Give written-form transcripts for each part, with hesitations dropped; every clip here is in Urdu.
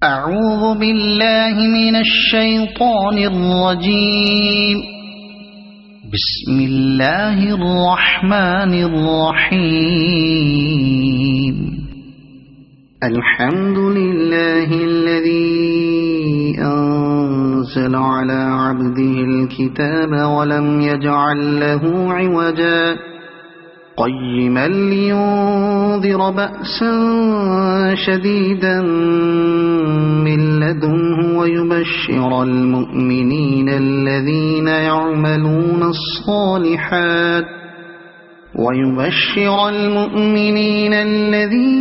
أعوذ بالله من الشيطان الرجيم. بسم الله الرحمن الرحيم. الحمد لله الذي أنزل على عبده الكتاب ولم يجعل له عوجا قيما لينذر بأسا شديدا من لدنه ويبشر المؤمنين الذين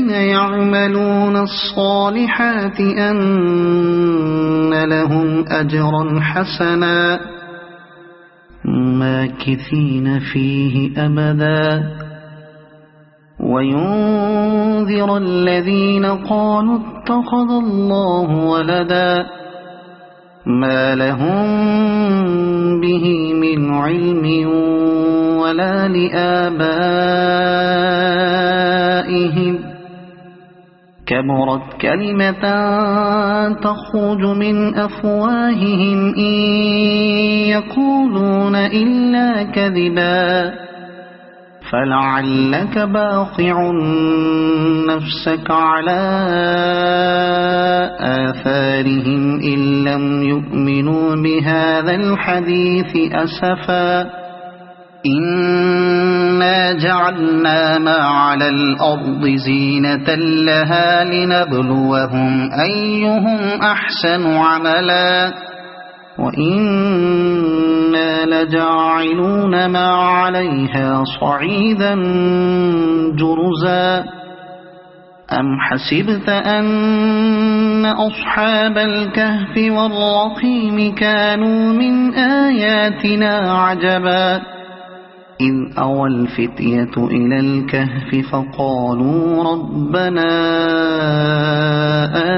يعملون الصالحات أن لهم أجرا حسنا ماكثين فيه أبدا وينذر الذين قالوا اتخذ الله ولدا ما لهم به من علم ولا لآبائهم كبرت كلمة تخرج من أفواههم إن يقولون إلا كذبا فلعلك باخع نفسك على آثارهم إن لم يؤمنوا بهذا الحديث أسفا إنا جعلنا ما على الأرض زينة لها لنبلوهم أيهم أحسن عملا وإنا لجاعلون ما عليها صعيدا جرزا أم حسبت أن أصحاب الكهف والرقيم كانوا من آياتنا عجبا إذ أوى الفتية إلى الكهف فقالوا ربنا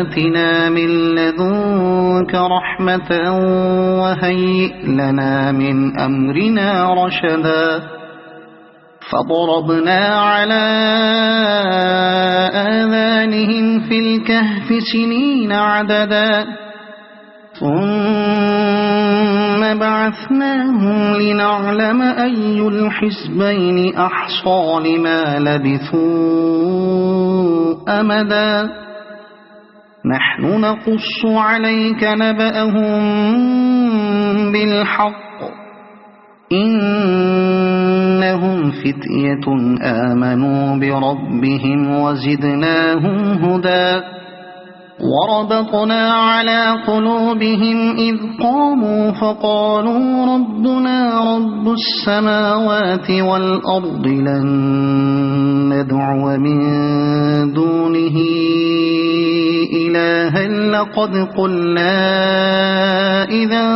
آتنا من لدنك رحمة وهيئ لنا من أمرنا رشدا فضربنا على آذانهم في الكهف سنين عددا ثم بعثناهم لنعلم أي الحزبين أحصى لما لبثوا أمدا نحن نقص عليك نبأهم بالحق إنهم فتية آمنوا بربهم وزدناهم هدى وربطنا على قلوبهم إذ قاموا فقالوا ربنا رب السماوات والأرض لن ندعو من دونه إلها لقد قلنا إذا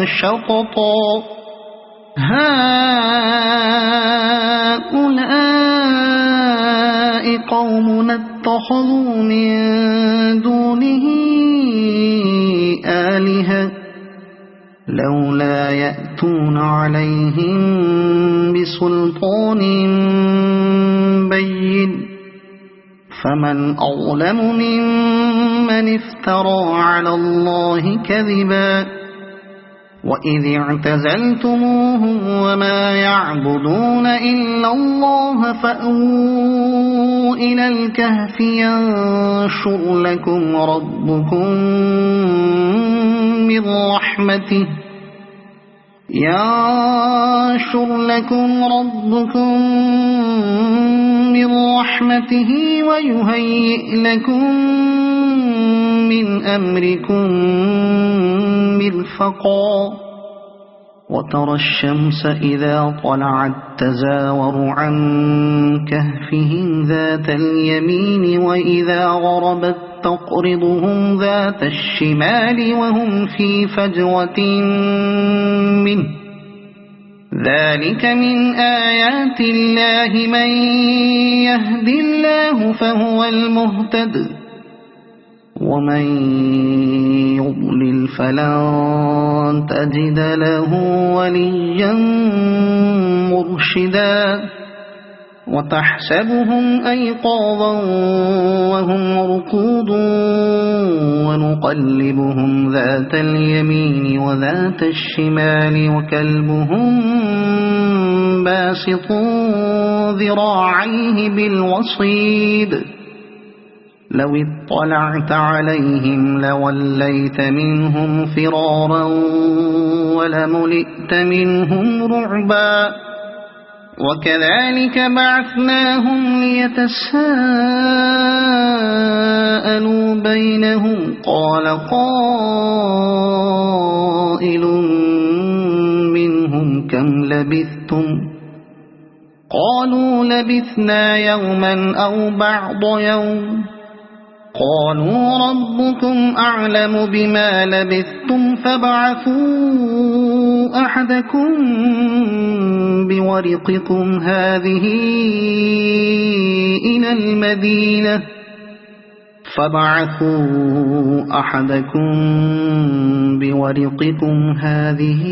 شططا هؤلاء قومنا اتخذوا من دونه آلهة لولا يأتون عليهم بسلطان بين فمن أظلم ممن افترى على الله كذبا وإذ اعتزلتموهم وما يعبدون إلا الله فأووا إلى الكهف ينشر لكم ربكم من رحمته ويهيئ لكم من أمركم مرفقا وترى الشمس إذا طلعت تزاور عن كهفهم ذات اليمين وإذا غربت تقرضهم ذات الشمال وهم في فجوة منه ذلك من آيات الله من يهد الله فهو المهتد ومن يضلل فلن تجد له وليا مرشدا وتحسبهم أيقاظا وهم رقود ونقلبهم ذات اليمين وذات الشمال وكلبهم باسط ذراعيه بالوصيد لو اطلعت عليهم لوليت منهم فرارا ولملئت منهم رعبا وكذلك بعثناهم ليتساءلوا بينهم قال قائل منهم كم لبثتم قالوا لبثنا يوما أو بعض يوم قالوا ربكم أعلم بما لبثتم فابعثوا أحدكم بورقكم هذه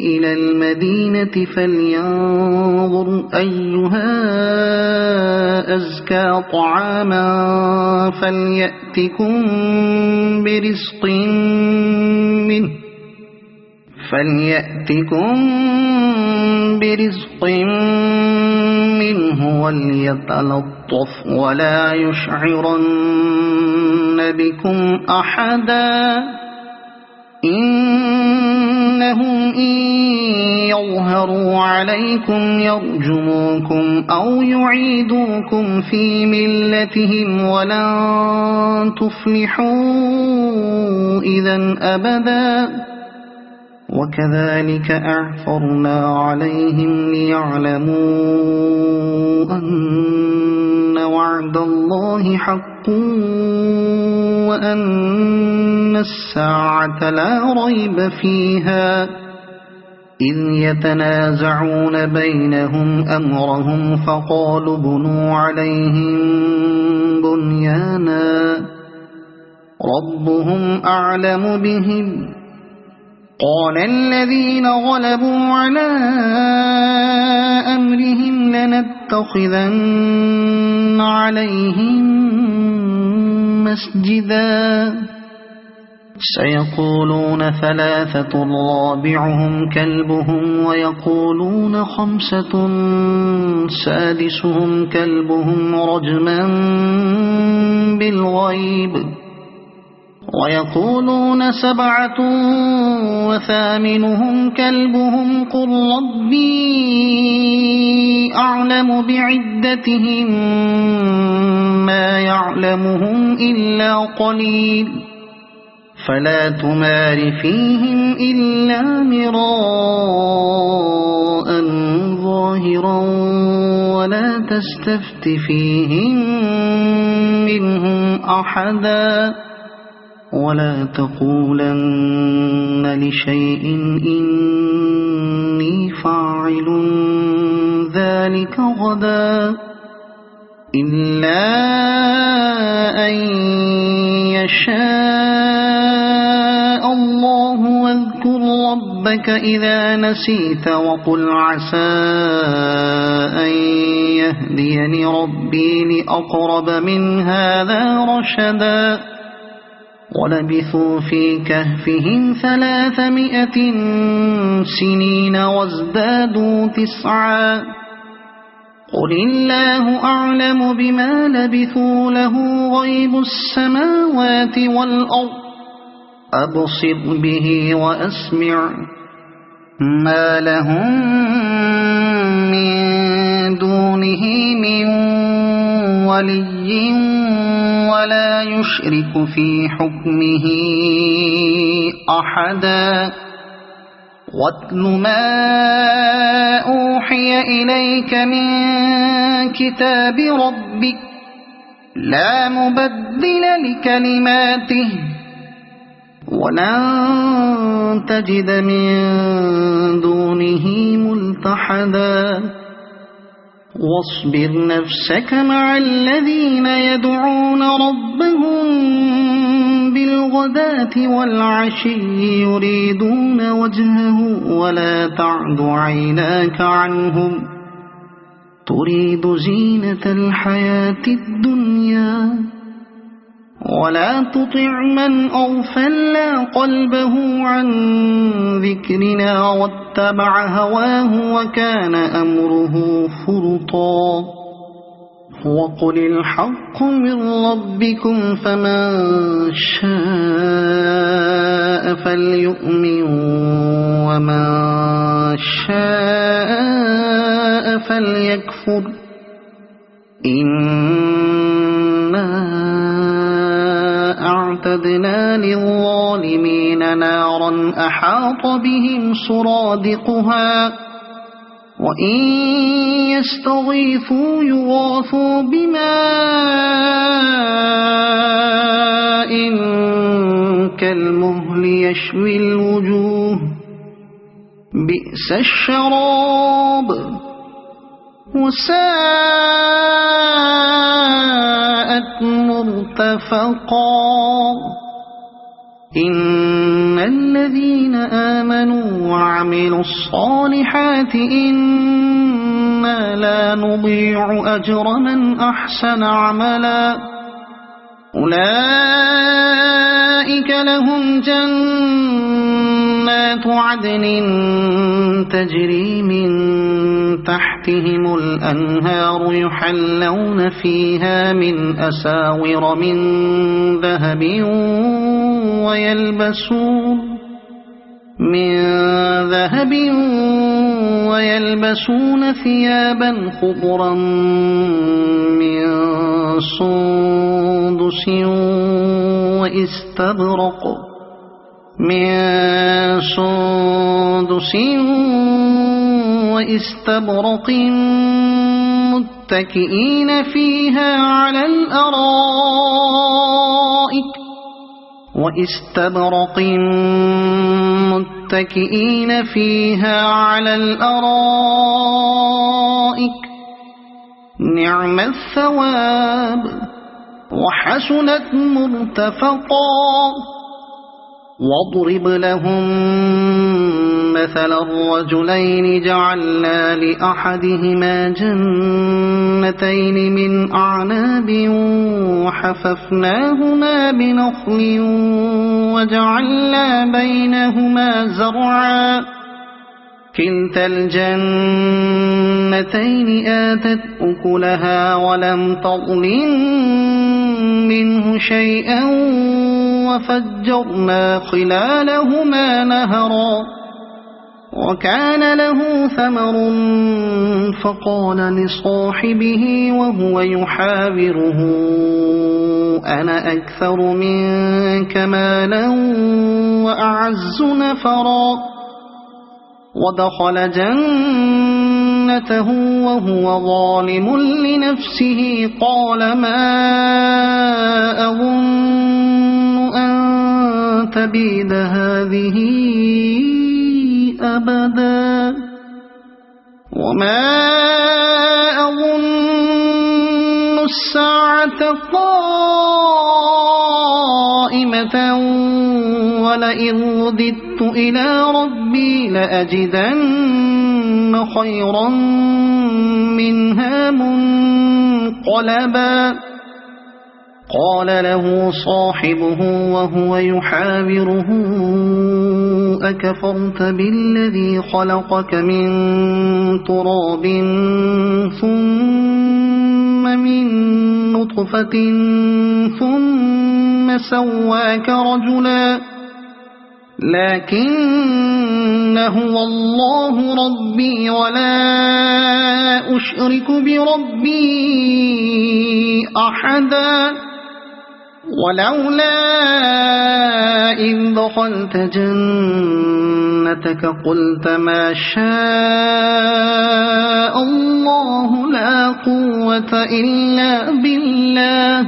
إلى المدينة فلينظر أيها أزكى طعاما فليأتكم برزق منه وليتلطف ولا يشعرن بكم أحدا إنهم إن يظهروا عليكم يرجموكم أو يعيدوكم في ملتهم ولن تفلحوا إذا أبدا وكذلك أعثرنا عليهم ليعلموا أن وعد الله حق وأن الساعة لا ريب فيها إذ يتنازعون بينهم أمرهم فقالوا بنوا عليهم بنيانا ربهم أعلم بهم قال الذين غلبوا على أمرهم لنتخذن عليهم مسجدا سيقولون ثلاثة رابعهم كلبهم ويقولون خمسة سادسهم كلبهم رجما بالغيب ويقولون سبعة وثامنهم كلبهم قل ربي أعلم بعدتهم ما يعلمهم إلا قليل فلا تمار فيهم إلا مراء ظاهرا ولا تستفت فيهم منهم أحدا ولا تقولن لشيء إني فاعل ذلك غدا إلا أن يشاء الله واذكر ربك إذا نسيت وقل عسى أن يهديني ربي لأقرب من هذا رشدا ولبثوا في كهفهم 300 سنين وازدادوا 9 قل الله أعلم بما لبثوا له غيب السماوات والأرض أبصر به وأسمع ما لهم من دونه من ولي ولا يشرك في حكمه أحدا واتل ما أوحي إليك من كتاب ربك لا مبدل لكلماته ولن تجد من دونه ملتحدا واصبر نفسك مع الذين يدعون ربهم بالغداة والعشي يريدون وجهه ولا تعد عيناك عنهم تريد زينة الحياة الدنيا ولا تطع من أغفلنا قلبه عن ذكرنا واتبع هواه وكان أمره فرطا وقل الحق من ربكم فمن شاء فليؤمن ومن شاء فليكفر إنا أعتدنا للظالمين نارا أحاط بهم سرادقها وإن يستغيثوا يغاثوا بماء كالمهل يشوي الوجوه بئس الشراب وساءت مرتفقا إن الذين آمنوا وعملوا الصالحات إنا لا نضيع أجر من أحسن عملا أولئك لهم جنات عدن تجري من تحتهم الأنهار يحلون فيها من أساور من ذهب ويلبسون ثيابا خضرا من سندس واستبرق متكئين فيها على الأرائك نعم الثواب وحسنت مرتفقا واضرب لهم مثل الرجلين جعلنا لأحدهما جنتين من أعناب وحففناهما بنخل وجعلنا بينهما زرعا كلتا الجنتين آتت أكلها ولم تظلم منه شيئا وفجرنا خلالهما نهرا وكان له ثمر فقال لصاحبه وهو يحاوره أنا أكثر منك مالا وأعز نفرا ودخل جنته وهو ظالم لنفسه قال ما أظن أن تبيد هذه أبدا وما أظن الساعة قائمة ولئن رددت إلى ربي لأجدن خيرا منها منقلبا قال له صاحبه وهو يحاوره أكفرت بالذي خلقك من تراب ثم من نطفة ثم سواك رجلا لكن هو الله ربي ولا أشرك بربي أحدا ولولا إذ دخلت جنتك قلت ما شاء الله لا قوة إلا بالله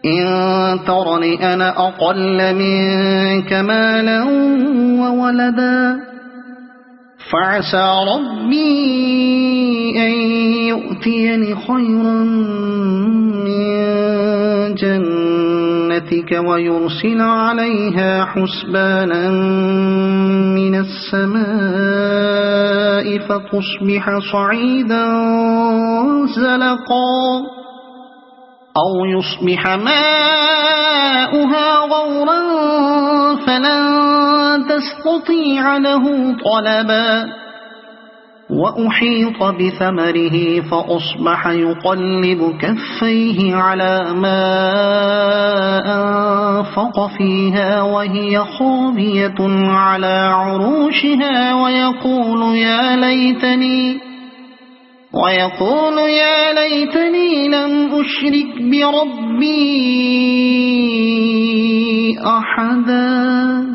إن ترني أنا أقل منك مالا وولدا فعسى ربي أن يؤتيني خيرا من جنتك ويرسل عليها حسبانا من السماء فتصبح صعيدا زلقا أو يصبح ماؤها غورا فلن تستطيع له طلبا وأحيط بثمره فأصبح يقلب كفيه على ما أنفق فيها وهي خاوية على عروشها ويقول يا ليتني لم أشرك بربي أحدا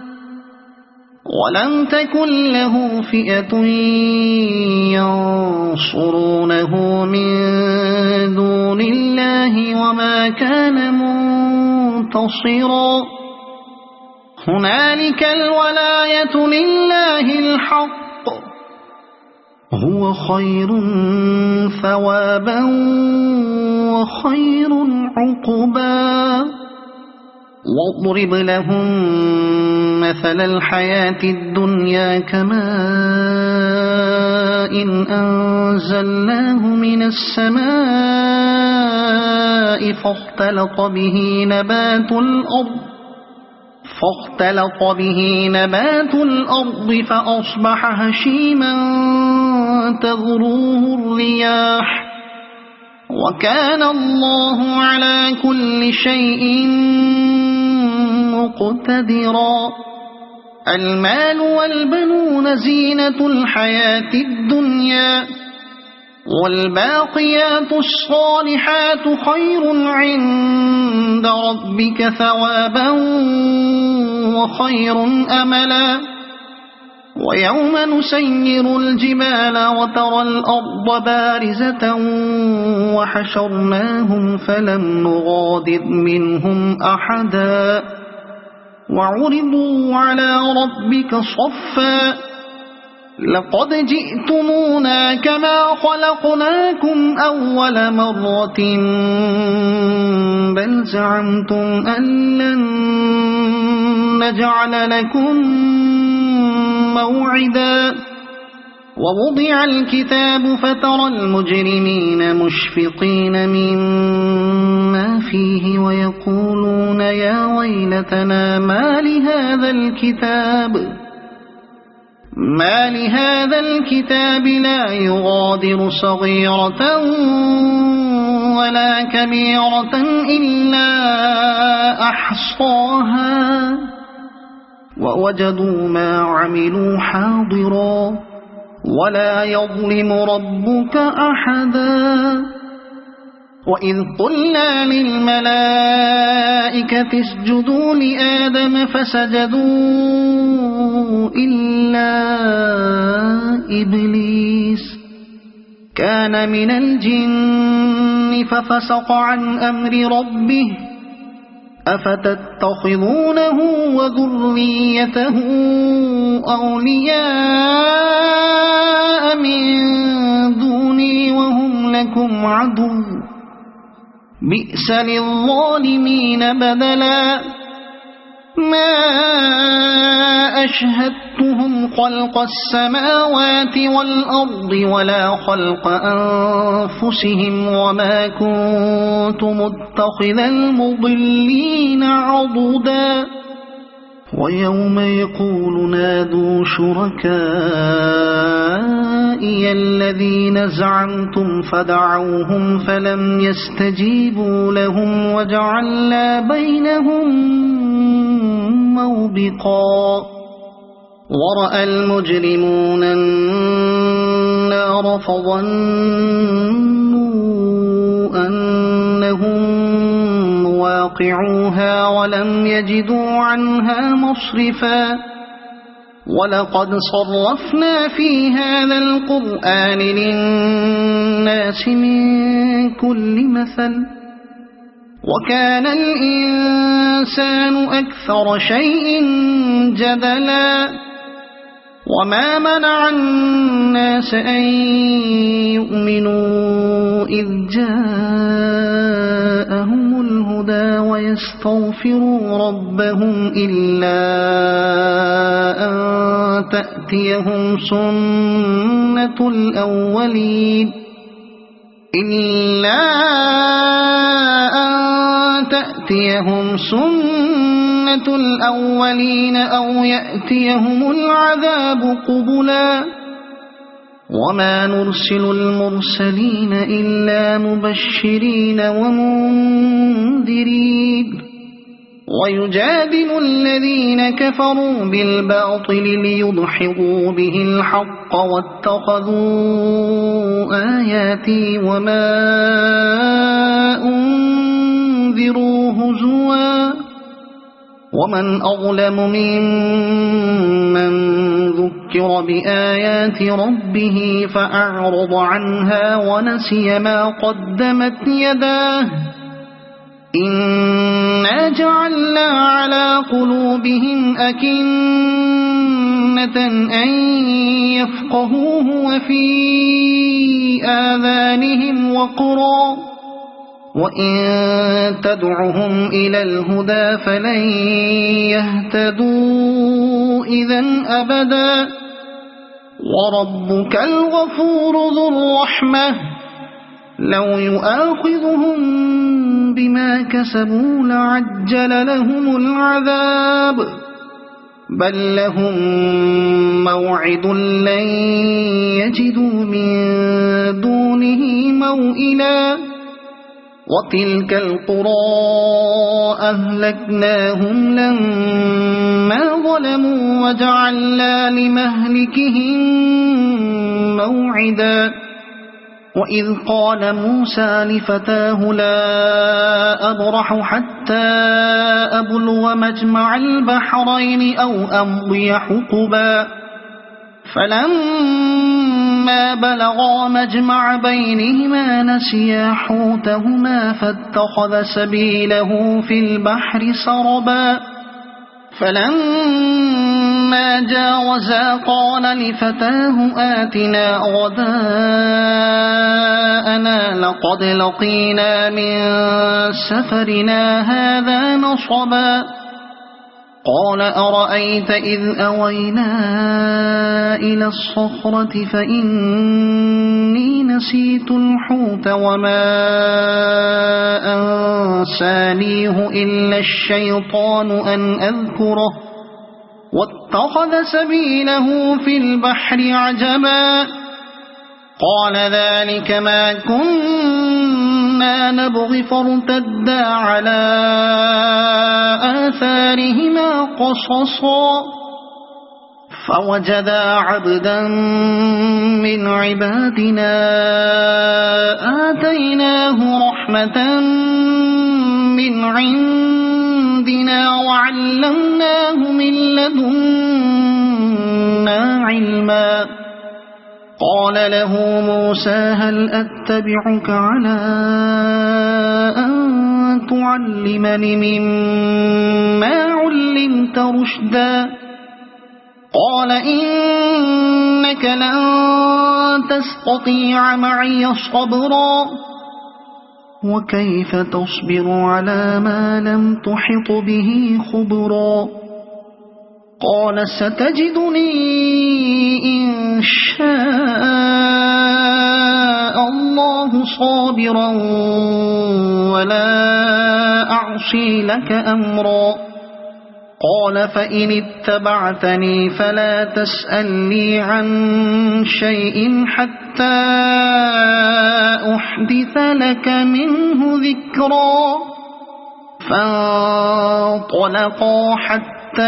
ولم تكن له فئة ينصرونه من دون الله وما كان منتصرا هنالك الولاية لله الحق هو خير ثوابا وخير عقبا واضرب لهم مثل الحياة الدنيا كماء أنزلناه من السماء فاختلط به نبات الأرض فأصبح هشيما تذروه الرياح وكان الله على كل شيء مقتدرا المال والبنون زينة الحياة الدنيا والباقيات الصالحات خير عند ربك ثوابا وخير أملا ويوم نسير الجبال وترى الأرض بارزة وحشرناهم فلم نغادر منهم أحدا وعرضوا على ربك صفا لقد جئتمونا كما خلقناكم أول مرة بل زعمتم أن لن نجعل لكم موعدا ووضع الكتاب فترى المجرمين مشفقين مما فيه ويقولون يا ويلتنا ما لهذا الكتاب لا يغادر صغيرة ولا كبيرة إلا أحصاها ووجدوا ما عملوا حاضرا ولا يظلم ربك أحدا وإذ قلنا للملائكة اسجدوا لآدم فسجدوا إلا إبليس كان من الجن ففسق عن أمر ربه أفتتخذونه وذريته أولياء من دوني وهم لكم عدو بئس للظالمين بدلا ما أشهدتهم خلق السماوات والأرض ولا خلق أنفسهم وما كنت متخذ المضلين عضدا ويوم يقول نادوا شركائي الذين زعمتم فدعوهم فلم يستجيبوا لهم وجعلنا بينهم موبقا ورأى المجرمون النار فظنوا أنهم واقعوها ولم يجدوا عنها مصرفا ولقد صرفنا في هذا القرآن للناس من كل مثل وكان الإنسان أكثر شيء جدلا وما منع الناس أن يؤمنوا إذ جاءهم الهدى ويستغفروا ربهم إلا أن تأتيهم سنة الأولين إلا أن تأتيهم سنة الأولين أو يأتيهم العذاب قبلا وما نرسل المرسلين إلا مبشرين ومنذرين ويجادل الذين كفروا بالباطل ليدحضوا به الحق واتخذوا آياتي وما أنذروا هزوا ومن أظلم ممن ذكر بآيات ربه فأعرض عنها ونسي ما قدمت يداه إنا جعلنا على قلوبهم أكنة أن يفقهوه وفي آذانهم وقرا وإن تدعهم إلى الهدى فلن يهتدوا إذن أبدا وربك الغفور ذو الرحمة لو يؤاخذهم بما كسبوا لعجل لهم العذاب بل لهم موعد لن يجدوا من دونه موئلا وتلك القرى أهلكناهم لما ظلموا وجعلنا لمهلكهم موعدا وإذ قال موسى لفتاه لا أبرح حتى أبلغ مجمع البحرين أو أمضي حقبا فلما بلغا مجمع بينهما نسيا حوتهما فاتخذ سبيله في البحر سربا فلما جاوزا قال لفتاه آتنا غداءنا لقد لقينا من سفرنا هذا نصبا قال أرأيت إذ أوينا إلى الصخرة فإني نسيت الحوت وما أنسانيه إلا الشيطان أن أذكره واتخذ سبيله في البحر عجبا قال ذلك ما كنا نبغي فارتدا على آثارهما قصصا فوجدا عبدا من عبادنا آتيناه رحمة من عندنا وعلمناه من لدنا علما قال له موسى هل أتبعك على أن تعلمني مما علمت رشدا قال إنك لن تستطيع معي صبرا وكيف تصبر على ما لم تحط به خبرا قال ستجدني إن شاء الله صابرا ولا أعصي لك أمرا قال فإن اتبعتني فلا تسألني عن شيء حتى أحدث لك منه ذكرا فانطلقا حتى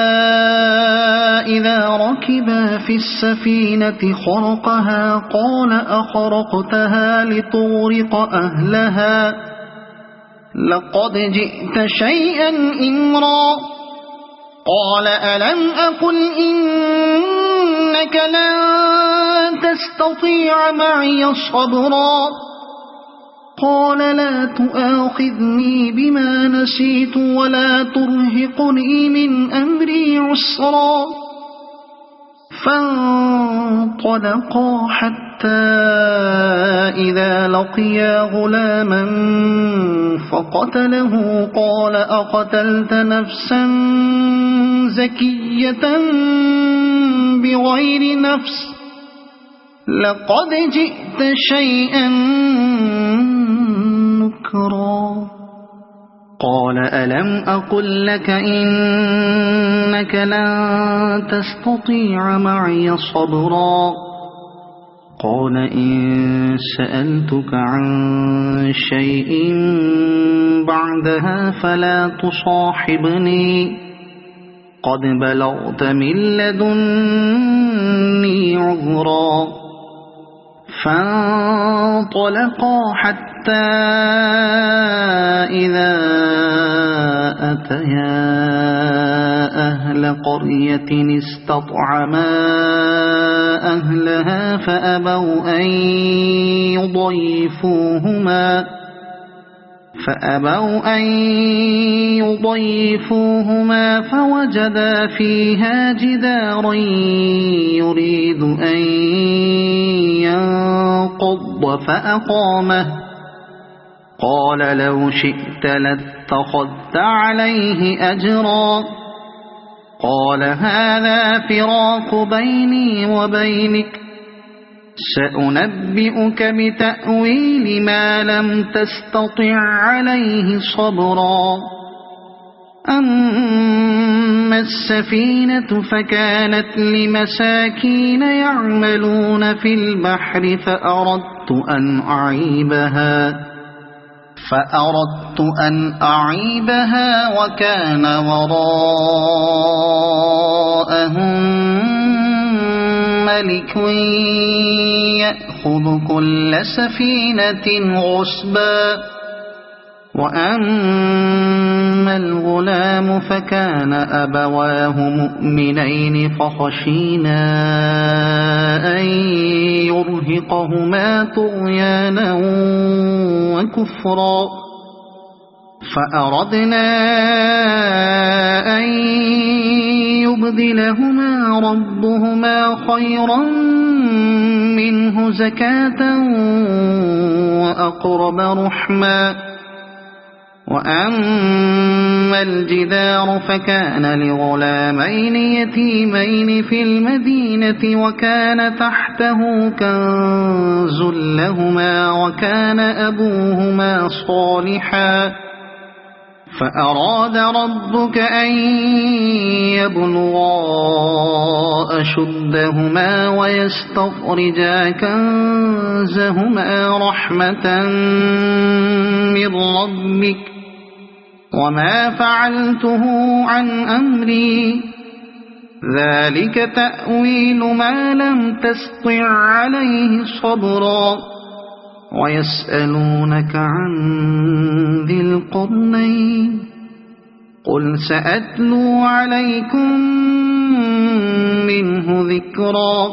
إذا ركبا في السفينة خرقها قال أخرقتها لتغرق أهلها لقد جئت شيئا إمرا قال ألم أقل إنك لن تستطيع معي صبرا قال لا تؤاخذني بما نسيت ولا ترهقني من أمري عسرا فانطلقا حتى إذا لقيا غلاما فقتله قال أقتلت نفسا زكية بغير نفس لقد جئت شيئا نكرا قال ألم أقل لك إنك لن تستطيع معي صبرا قال إن سألتك عن شيء بعدها فلا تصاحبني قد بلغت من لدني عذرا فانطلقا حتى إذا أتيا أهل قرية استطعما أهلها فأبوا أن يضيفوهما فوجدا فيها جدارا يريد أن ينقض فأقامه قال لو شئت لاتخذت عليه أجرا قال هذا فراق بيني وبينك سأنبئك بتأويل ما لم تستطع عليه صبرا أما السفينة فكانت لمساكين يعملون في البحر فأردت أن أعيبها وكان وراءهم ملك يأخذ كل سفينة غصبا وأما الغلام فكان أبواه مؤمنين فخشينا أن يرهقهما طغيانا وكفرا فأردنا أن يبدلهما ربهما خيرا منه زكاة وأقرب رحما وأما الجدار فكان لغلامين يتيمين في المدينة وكان تحته كنز لهما وكان أبوهما صالحا فأراد ربك أن يبلغا أشدهما ويستخرجا كنزهما رحمة من ربك وما فعلته عن أمري ذلك تأويل ما لم تسطع عليه صبرا ويسألونك عن ذي القرنين قل سأتلو عليكم منه ذكرا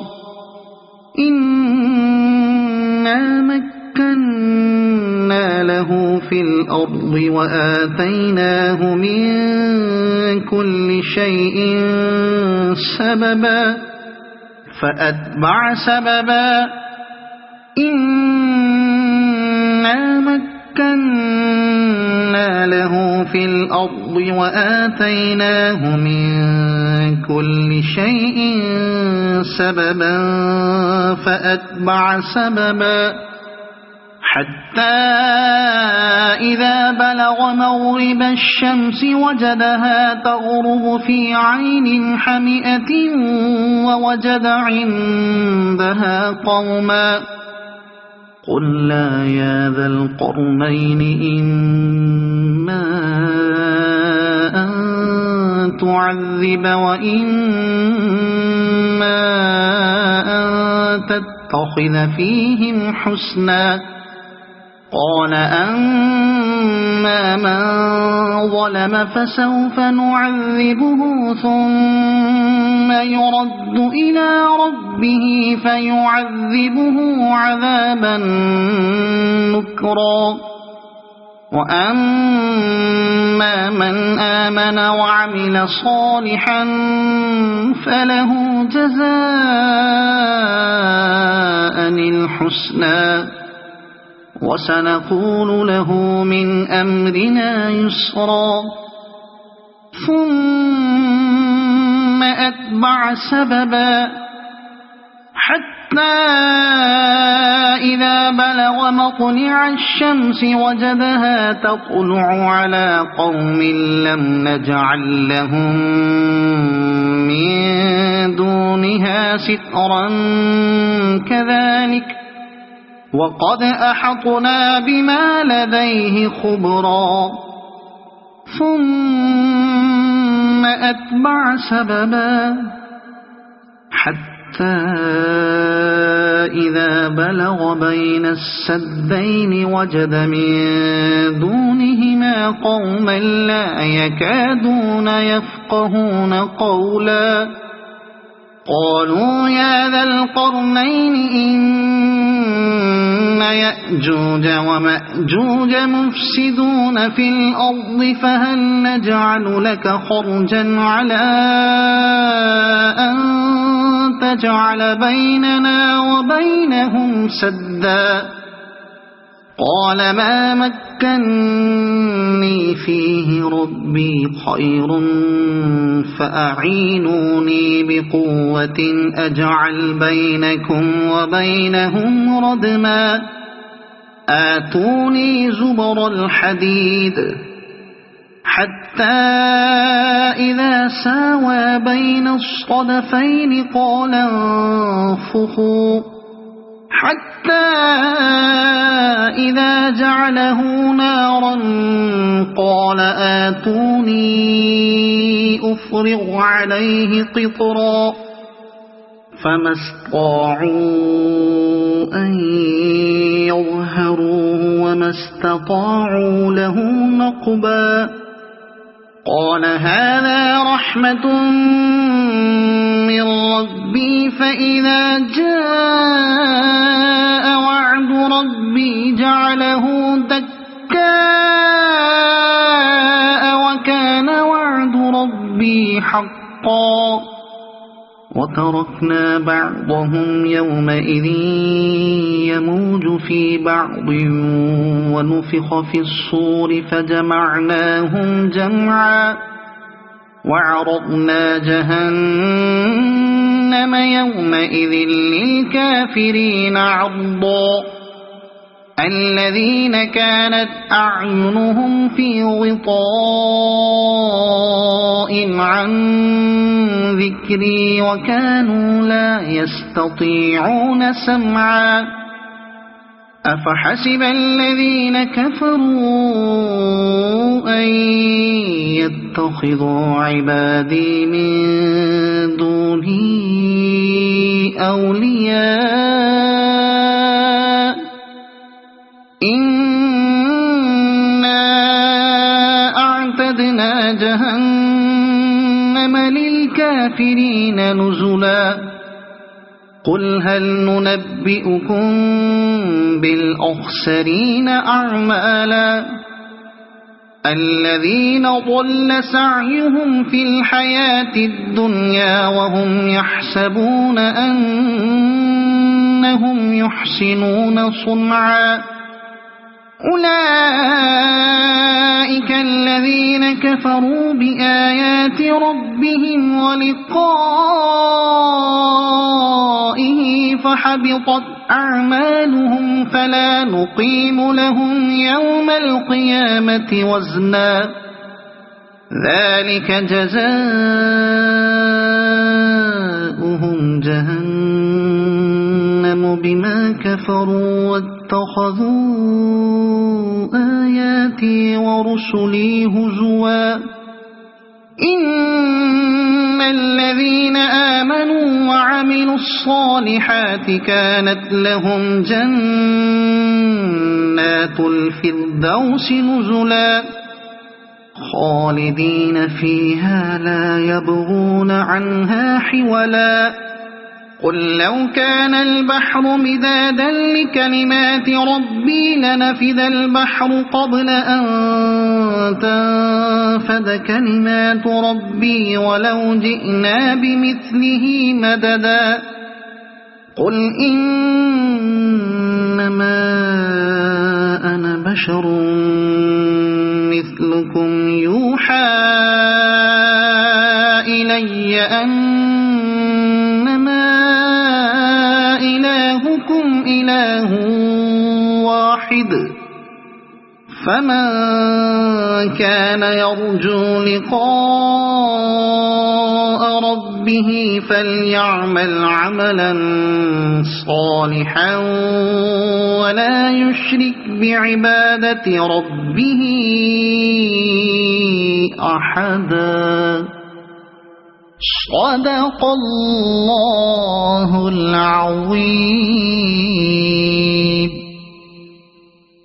إنا مكنا له في الأرض وآتيناه من كل شيء سببا فأتبع سببا إنا مكنا له في الأرض وآتيناه من كل شيء سببا فأتبع سببا حتى إذا بلغ مغرب الشمس وجدها تغرب في عين حمئة ووجد عندها قوما قلنا يا ذا القرنين إما أن تعذب وإما أن تتخذ فيهم حسنا قال أما من ظلم فسوف نعذبه ثم يرد إلى ربه فيعذبه عذابا نكرا وأما من آمن وعمل صالحا فله جزاء الحسنى وسنقول له من أمرنا يسرا ثم أتبع سببا حتى إذا بلغ مطلع الشمس وجدها تطلع على قوم لم نجعل لهم من دونها سترا كذلك وقد أحطنا بما لديه خبرا ثم أتبع سببا حتى إذا بلغ بين السدين وجد من دونهما قوما لا يكادون يفقهون قولا قالوا يا ذا القرنين إن يأجوج ومأجوج مفسدون في الأرض فهل نجعل لك خرجا على أن تجعل بيننا وبينهم سدا قال ما مكني فيه ربي خير فأعينوني بقوة أجعل بينكم وبينهم ردما آتوني زبر الحديد حتى إذا ساوى بين الصدفين قال انفخوا حتى إذا جعله نارا قال آتوني أفرغ عليه قطرا فما استطاعوا أن يظهروه وما استطاعوا له نقبا قال هذا رحمة من ربي فإذا جاء وعد ربي جعله دكاء وكان وعد ربي حقا وتركنا بعضهم يومئذ يموج في بعض ونفخ في الصور فجمعناهم جمعا وعرضنا جهنم يومئذ للكافرين عرضا الذين كانت أعينهم في غطاء عن ذكري وكانوا لا يستطيعون سمعا أفحسب الذين كفروا أن يتخذوا عبادي من دوني أولياء إنا أعتدنا جهنم للكافرين نزلا قل هل ننبئكم بالأخسرين أعمالا الذين ضل سعيهم في الحياة الدنيا وهم يحسبون أنهم يحسنون صنعا أولئك الذين كفروا بآيات ربهم ولقائه فحبطت أعمالهم فلا نقيم لهم يوم القيامة وزنا ذلك جزاؤهم جهنم بما كفروا واتخذوا آياتي ورسلي هزوا إن الذين آمنوا وعملوا الصالحات كانت لهم جنات الفردوس نزلا خالدين فيها لا يبغون عنها حولا قل لو كان البحر مدادا لكلمات ربي لنفد البحر قبل أن تنفد كلمات ربي ولو جئنا بمثله مددا قل إنما أنا بشر مثلكم يوحى إلي أنما إلهكم فمن كان يرجو لقاء ربه فليعمل عملا صالحا ولا يشرك بعبادة ربه أحدا. صدق الله العظيم.